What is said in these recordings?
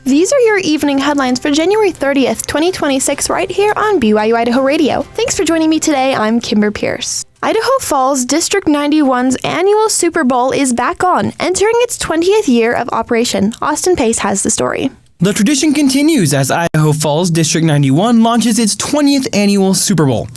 These are your evening headlines for January 30th, 2026, right here on BYU-Idaho Radio. Thanks for joining me today. I'm Kimber Pierce. Idaho Falls District 91's annual Super Bowl is back on, entering its 20th year of operation. Austin Pace has the story. The tradition continues as Idaho Falls District 91 launches its 20th annual Super Bowl.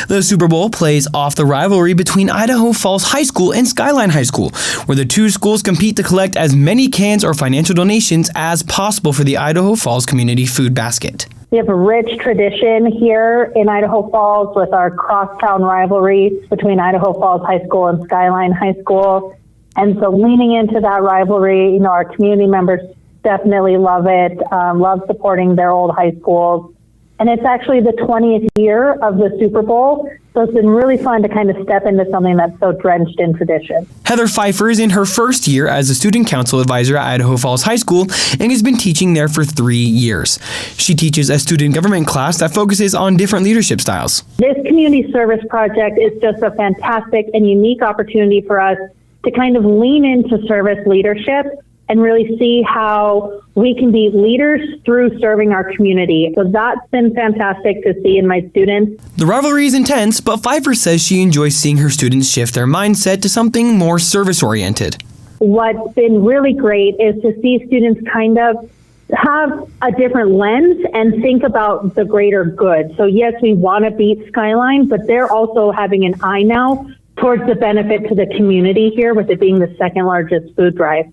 The Super Bowl plays off the rivalry between Idaho Falls High School and Skyline High School, where the two schools compete to collect as many cans or financial donations as possible for the Idaho Falls Community Food Basket. We have a rich tradition here in Idaho Falls with our crosstown rivalry between Idaho Falls High School and Skyline High School. And so leaning into that rivalry, our community members definitely love it, love supporting their old high schools. And it's actually the 20th year of the Super Bowl, so it's been really fun to kind of step into something that's so drenched in tradition. Heather Pfeiffer is in her first year as a student council advisor at Idaho Falls High School and has been teaching there for 3 years. She teaches a student government class that focuses on different leadership styles. This community service project is just a fantastic and unique opportunity for us to kind of lean into service leadership and really see how we can be leaders through serving our community. So that's been fantastic to see in my students. The rivalry is intense, but Pfeiffer says she enjoys seeing her students shift their mindset to something more service-oriented. What's been really great is to see students kind of have a different lens and think about the greater good. So yes, we want to beat Skyline, but they're also having an eye now towards the benefit to the community here, with it being the second largest food drive.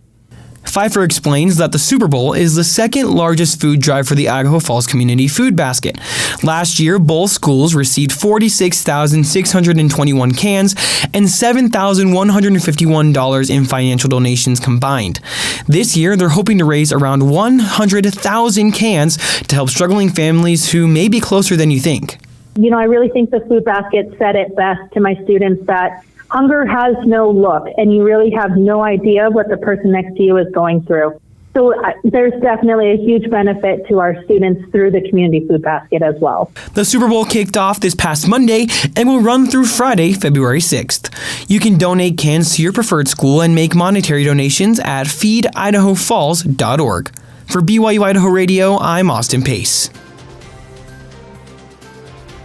Pfeiffer explains that the Super Bowl is the second largest food drive for the Idaho Falls Community Food Basket. Last year, both schools received 46,621 cans and $7,151 in financial donations combined. This year, they're hoping to raise around 100,000 cans to help struggling families who may be closer than you think. I really think the food basket said it best to my students that hunger has no look, and you really have no idea what the person next to you is going through. So there's definitely a huge benefit to our students through the community food basket as well. The Super Bowl kicked off this past Monday and will run through Friday, February 6th. You can donate cans to your preferred school and make monetary donations at feedidahofalls.org. For BYU-Idaho Radio, I'm Austin Pace.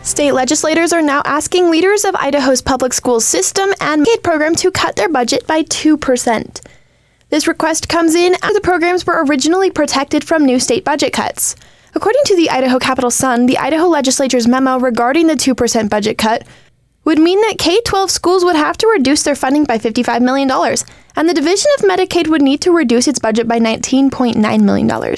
State legislators are now asking leaders of Idaho's public school system and Medicaid program to cut their budget by 2%. This request comes in after the programs were originally protected from new state budget cuts. According to the Idaho Capital Sun, the Idaho legislature's memo regarding the 2% budget cut would mean that K-12 schools would have to reduce their funding by $55 million, and the Division of Medicaid would need to reduce its budget by $19.9 million.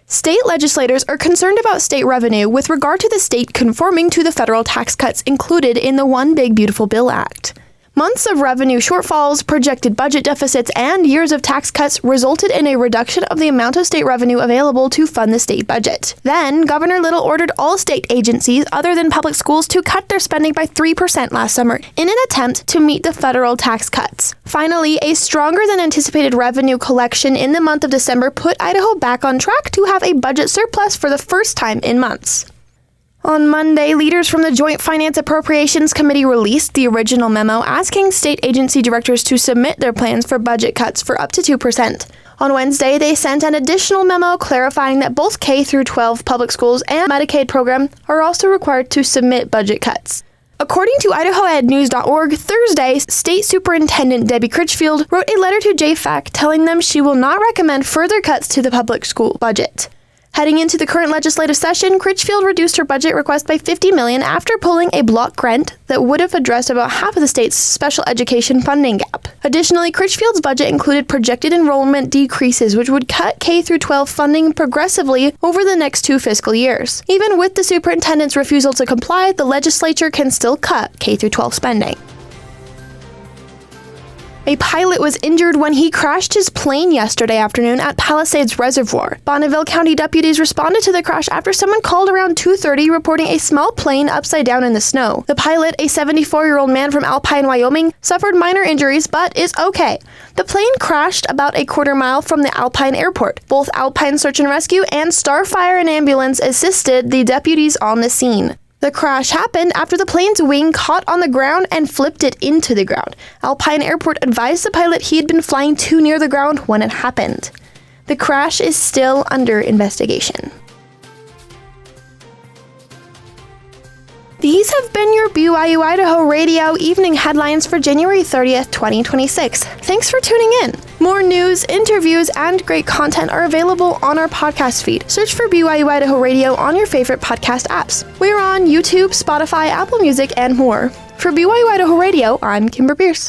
State legislators are concerned about state revenue with regard to the state conforming to the federal tax cuts included in the One Big Beautiful Bill Act. Months of revenue shortfalls, projected budget deficits, and years of tax cuts resulted in a reduction of the amount of state revenue available to fund the state budget. Then, Governor Little ordered all state agencies other than public schools to cut their spending by 3% last summer in an attempt to meet the federal tax cuts. Finally, a stronger than anticipated revenue collection in the month of December put Idaho back on track to have a budget surplus for the first time in months. On Monday, leaders from the Joint Finance Appropriations Committee released the original memo asking state agency directors to submit their plans for budget cuts for up to 2%. On Wednesday, they sent an additional memo clarifying that both K-12 public schools and Medicaid program are also required to submit budget cuts. According to IdahoEdNews.org, Thursday, State Superintendent Debbie Critchfield wrote a letter to JFAC telling them she will not recommend further cuts to the public school budget. Heading into the current legislative session, Critchfield reduced her budget request by $50 million after pulling a block grant that would have addressed about half of the state's special education funding gap. Additionally, Critchfield's budget included projected enrollment decreases, which would cut K-12 funding progressively over the next 2 fiscal years. Even with the superintendent's refusal to comply, the legislature can still cut K-12 spending. A pilot was injured when he crashed his plane yesterday afternoon at Palisades Reservoir. Bonneville County deputies responded to the crash after someone called around 2:30 reporting a small plane upside down in the snow. The pilot, a 74-year-old man from Alpine, Wyoming, suffered minor injuries but is okay. The plane crashed about a quarter mile from the Alpine airport. Both Alpine Search and Rescue and Starfire and ambulance assisted the deputies on the scene. The crash happened after the plane's wing caught on the ground and flipped it into the ground. Alpine Airport advised the pilot he had been flying too near the ground when it happened. The crash is still under investigation. These have been your BYU-Idaho Radio Evening Headlines for January 30th, 2026. Thanks for tuning in. More news, interviews, and great content are available on our podcast feed. Search for BYU-Idaho Radio on your favorite podcast apps. We're on YouTube, Spotify, Apple Music, and more. For BYU-Idaho Radio, I'm Kimber Pierce.